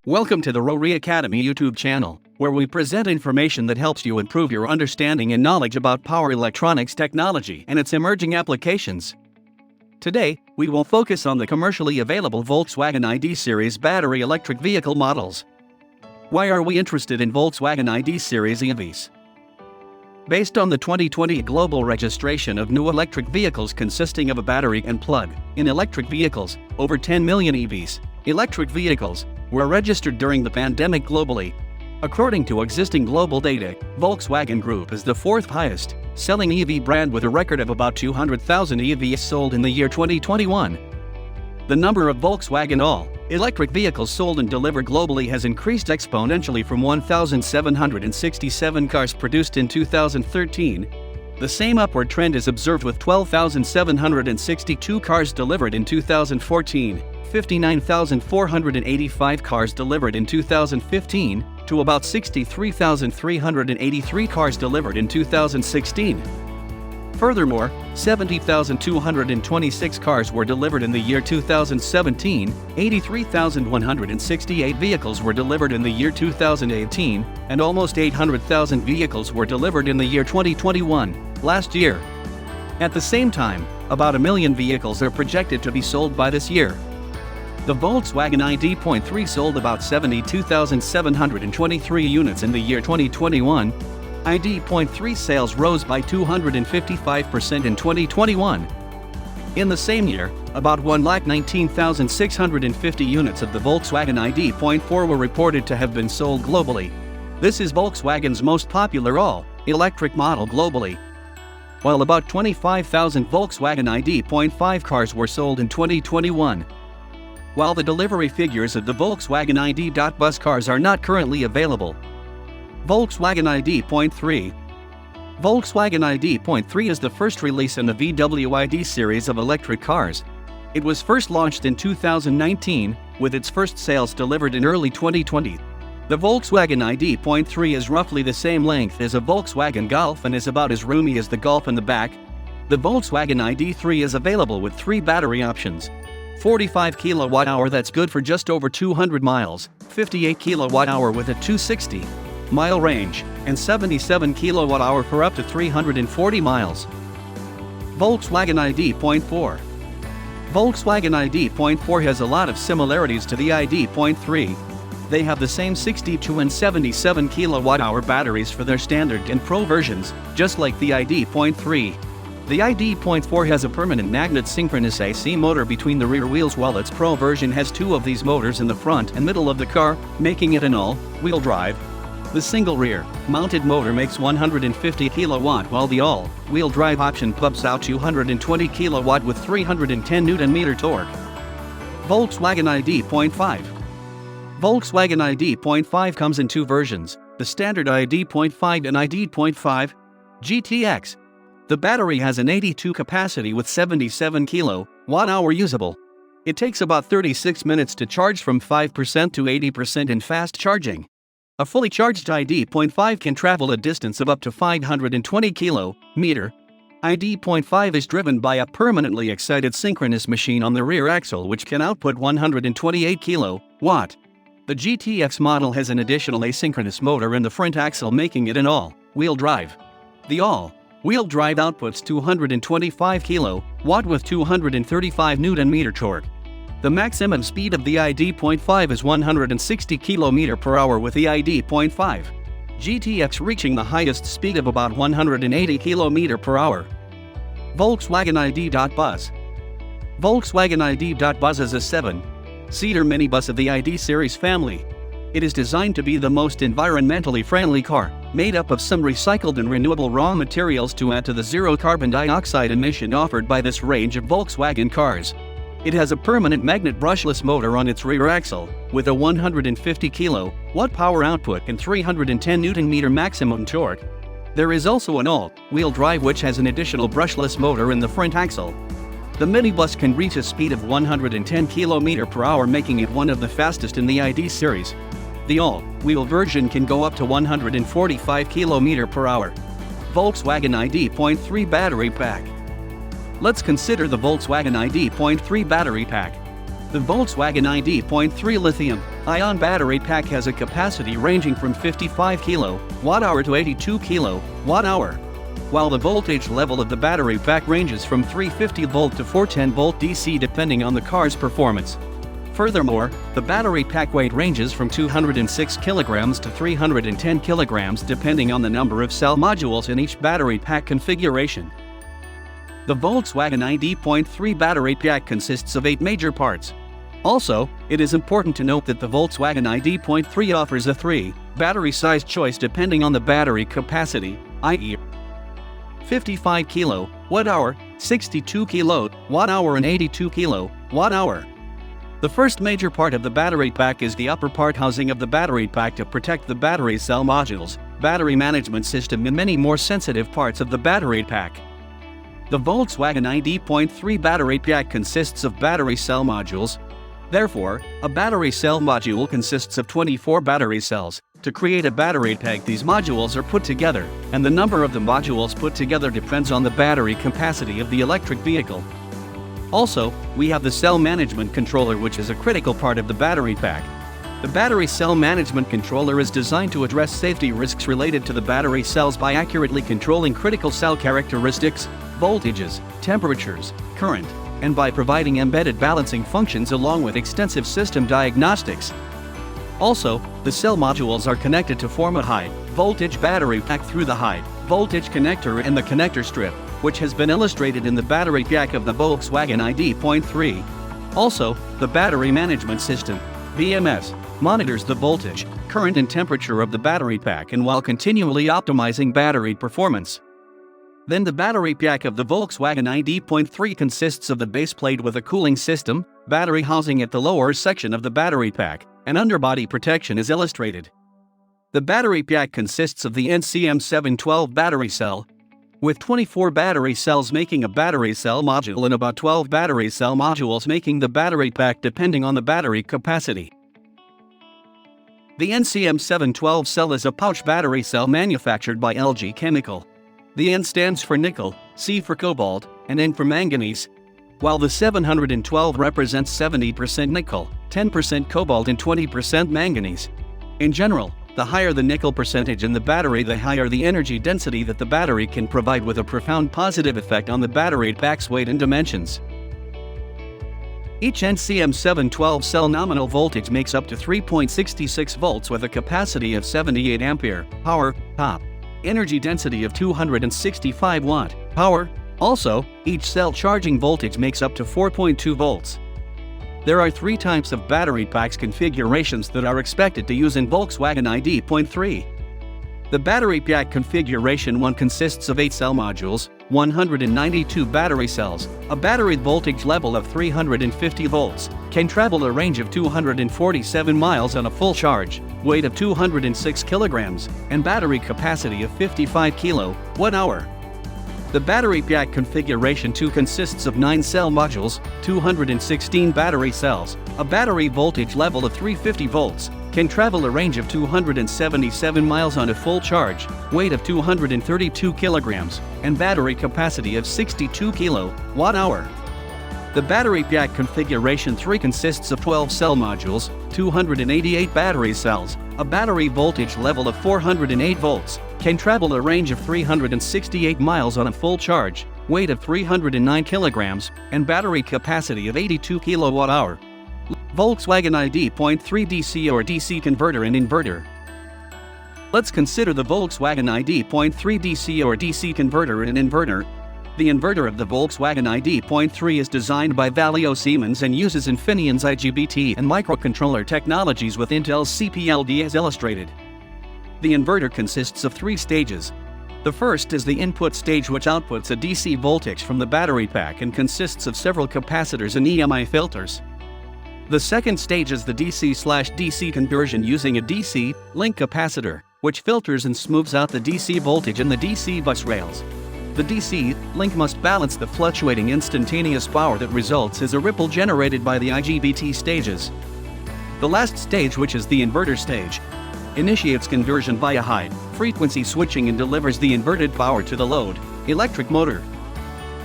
Welcome to the Rori Academy YouTube channel, where we present information that helps you improve your understanding and knowledge about power electronics technology and its emerging applications. Today, we will focus on the commercially available Volkswagen ID series battery electric vehicle models. Why are we interested in Volkswagen ID series EVs? Based on the 2020 global registration of new electric vehicles consisting of a battery and plug-in electric vehicles, over 10 million EVs, electric vehicles, were registered during the pandemic globally. According to existing global data, Volkswagen Group is the fourth highest selling EV brand with a record of about 200,000 EVs sold in the year 2021. The number of Volkswagen all-electric vehicles sold and delivered globally has increased exponentially from 1,767 cars produced in 2013. The same upward trend is observed with 12,762 cars delivered in 2014, 59,485 cars delivered in 2015, to about 63,383 cars delivered in 2016. Furthermore, 70,226 cars were delivered in the year 2017, 83,168 vehicles were delivered in the year 2018, and almost 800,000 vehicles were delivered in the year 2021, last year. At the same time, about 1 million vehicles are projected to be sold by this year. The Volkswagen ID.3 sold about 72,723 units in the year 2021. ID.3 sales rose by 255% in 2021. In the same year, about 119,650 units of the Volkswagen ID.4 were reported to have been sold globally. This is Volkswagen's most popular all-electric model globally. While about 25,000 Volkswagen ID.5 cars were sold in 2021. While the delivery figures of the Volkswagen ID.bus cars are not currently available. Volkswagen ID.3. Volkswagen ID.3 is the first release in the VW ID series of electric cars. It was first launched in 2019, with its first sales delivered in early 2020. The Volkswagen ID.3 is roughly the same length as a Volkswagen Golf and is about as roomy as the Golf in the back. The Volkswagen ID.3 is available with 3 battery options. 45 kWh that's good for just over 200 miles, 58 kWh with a 260-mile range, and 77 kWh for up to 340 miles. Volkswagen ID.4. Volkswagen ID.4 has a lot of similarities to the ID.3. They have the same 62 and 77 kWh batteries for their standard and pro versions, just like the ID.3. The ID.4 has a permanent magnet synchronous AC motor between the rear wheels, while its Pro version has 2 of these motors in the front and middle of the car, making it an all-wheel drive. The single rear-mounted motor makes 150 kW, while the all-wheel drive option pumps out 220 kW with 310 Nm torque. Volkswagen ID.5. Volkswagen ID.5 comes in 2 versions, the standard ID.5 and ID.5 GTX. The battery has an 82 capacity with 77 kWh usable. It takes about 36 minutes to charge from 5% to 80% in fast charging. A fully charged ID.5 can travel a distance of up to 520 km. ID.5 is driven by a permanently excited synchronous machine on the rear axle which can output 128 kW. The GTX model has an additional asynchronous motor in the front axle, making it an all-wheel drive. The all-wheel drive outputs 225 kW with 235 Nm torque. The maximum speed of the ID.5 is 160 km/h with the ID.5 GTX reaching the highest speed of about 180 km/h. Volkswagen ID.bus. Volkswagen ID.bus is a 7-seater minibus of the ID series family. It is designed to be the most environmentally friendly car, made up of some recycled and renewable raw materials to add to the zero carbon dioxide emission offered by this range of Volkswagen cars. It has a permanent magnet brushless motor on its rear axle, with a 150 kW power output and 310 Nm maximum torque. There is also an all-wheel drive which has an additional brushless motor in the front axle. The minibus can reach a speed of 110 km/h, making it one of the fastest in the ID series. The all-wheel version can go up to 145 km/h. Volkswagen ID.3 battery pack. Let's consider the Volkswagen ID.3 battery pack. The Volkswagen ID.3 lithium-ion battery pack has a capacity ranging from 55 kWh to 82 kWh, while the voltage level of the battery pack ranges from 350 volt to 410 volt DC depending on the car's performance. Furthermore, the battery pack weight ranges from 206 kg to 310 kg depending on the number of cell modules in each battery pack configuration. The Volkswagen ID.3 battery pack consists of 8 major parts. Also, it is important to note that the Volkswagen ID.3 offers a 3 battery size choice depending on the battery capacity, i.e. 55 kWh, 62 kWh and 82 kWh. The first major part of the battery pack is the upper part housing of the battery pack to protect the battery cell modules, battery management system and many more sensitive parts of the battery pack. The Volkswagen ID.3 battery pack consists of battery cell modules. Therefore, a battery cell module consists of 24 battery cells. To create a battery pack, these modules are put together, and the number of the modules put together depends on the battery capacity of the electric vehicle. Also, we have the cell management controller, which is a critical part of the battery pack. The battery cell management controller is designed to address safety risks related to the battery cells by accurately controlling critical cell characteristics, voltages, temperatures, current, and by providing embedded balancing functions along with extensive system diagnostics. Also, the cell modules are connected to form a high-voltage battery pack through the high-voltage connector and the connector strip, which has been illustrated in the battery pack of the Volkswagen ID.3. Also, the battery management system, BMS, monitors the voltage, current and temperature of the battery pack and while continually optimizing battery performance. Then the battery pack of the Volkswagen ID.3 consists of the base plate with a cooling system, battery housing at the lower section of the battery pack, and underbody protection is illustrated. The battery pack consists of the NCM712 battery cell, with 24 battery cells making a battery cell module and about 12 battery cell modules making the battery pack depending on the battery capacity. The NCM712 cell is a pouch battery cell manufactured by LG Chemical. The N stands for nickel, C for cobalt, and N for manganese, while the 712 represents 70% nickel, 10% cobalt and 20% manganese. In general, the higher the nickel percentage in the battery, the higher the energy density that the battery can provide, with a profound positive effect on the battery pack's weight and dimensions. Each NCM712 cell nominal voltage makes up to 3.66 volts with a capacity of 78 ampere power, top, energy density of 265 watt power. Also, each cell charging voltage makes up to 4.2 volts. There are 3 types of battery packs configurations that are expected to use in Volkswagen ID.3. The battery pack configuration 1 consists of 8 cell modules, 192 battery cells, a battery voltage level of 350 volts, can travel a range of 247 miles on a full charge, weight of 206 kilograms, and battery capacity of 55 kWh. The battery pack configuration 2 consists of 9 cell modules, 216 battery cells, a battery voltage level of 350 volts, can travel a range of 277 miles on a full charge, weight of 232 kilograms, and battery capacity of 62 kWh. The battery pack configuration 3 consists of 12 cell modules, 288 battery cells, a battery voltage level of 408 volts, can travel a range of 368 miles on a full charge, weight of 309 kilograms, and battery capacity of 82 kWh. Volkswagen ID.3 DC or DC converter and inverter. Let's consider the Volkswagen ID.3 DC or DC converter and inverter. The inverter of the Volkswagen ID.3 is designed by Valeo Siemens and uses Infineon's IGBT and microcontroller technologies with Intel's CPLD as illustrated. The inverter consists of 3 stages. The first is the input stage, which outputs a DC voltage from the battery pack and consists of several capacitors and EMI filters. The second stage is the DC/DC conversion using a DC link capacitor, which filters and smooths out the DC voltage in the DC bus rails. The DC link must balance the fluctuating instantaneous power that results as a ripple generated by the IGBT stages. The last stage, which is the inverter stage, initiates conversion via high-frequency switching and delivers the inverted power to the load electric motor.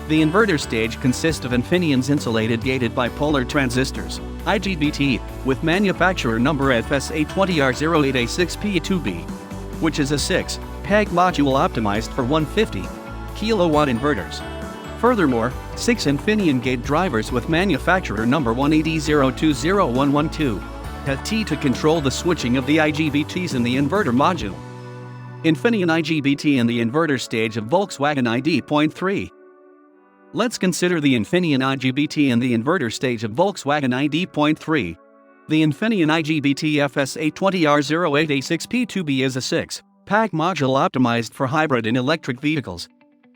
The inverter stage consists of Infineon's insulated gated bipolar transistors, IGBT, with manufacturer number FSA20R08A6P2B, which is a 6-PAG module optimized for 150 kilowatt inverters. Furthermore, 6 Infineon gate drivers with manufacturer number 180200112 have T to control the switching of the IGBTs in the inverter module. Infineon IGBT in the inverter stage of Volkswagen ID.3. Let's consider the Infineon IGBT in the inverter stage of Volkswagen ID.3. The Infineon IGBT FSA20R08A6P2B is a 6-PAG module optimized for hybrid and electric vehicles.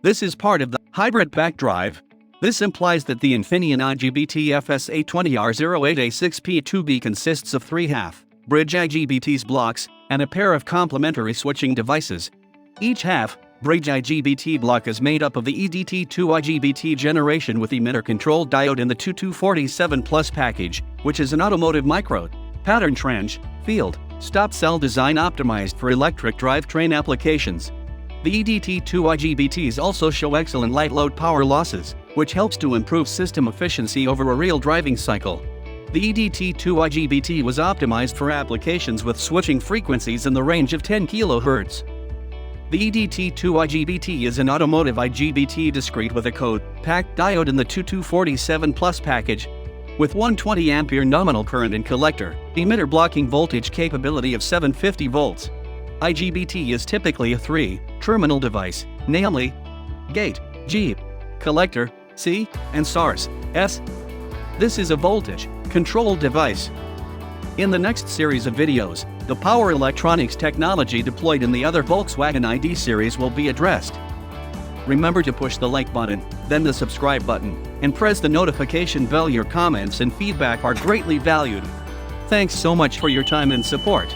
This is part of the hybrid pack drive. This implies that the Infineon IGBT FSA20R08A6P2B consists of 3 half-bridge IGBTs blocks and a pair of complementary switching devices. Each half-bridge IGBT block is made up of the EDT2 IGBT generation with emitter control diode in the 2247 Plus package, which is an automotive micro pattern tranche field stop cell design optimized for electric drivetrain applications. The EDT2 IGBTs also show excellent light load power losses, which helps to improve system efficiency over a real driving cycle. The EDT2 IGBT was optimized for applications with switching frequencies in the range of 10 kHz. The EDT2 IGBT is an automotive IGBT discrete with a code-packed diode in the 2247 Plus package, with 120 ampere nominal current and collector emitter blocking voltage capability of 750 volts. IGBT is typically a 3-terminal device, namely gate G, collector C, and source S. This is a voltage control device. In the next series of videos, the power electronics technology deployed in the other Volkswagen ID series will be addressed. Remember to push the like button, then the subscribe button, and press the notification bell. Your comments and feedback are greatly valued. Thanks so much for your time and support.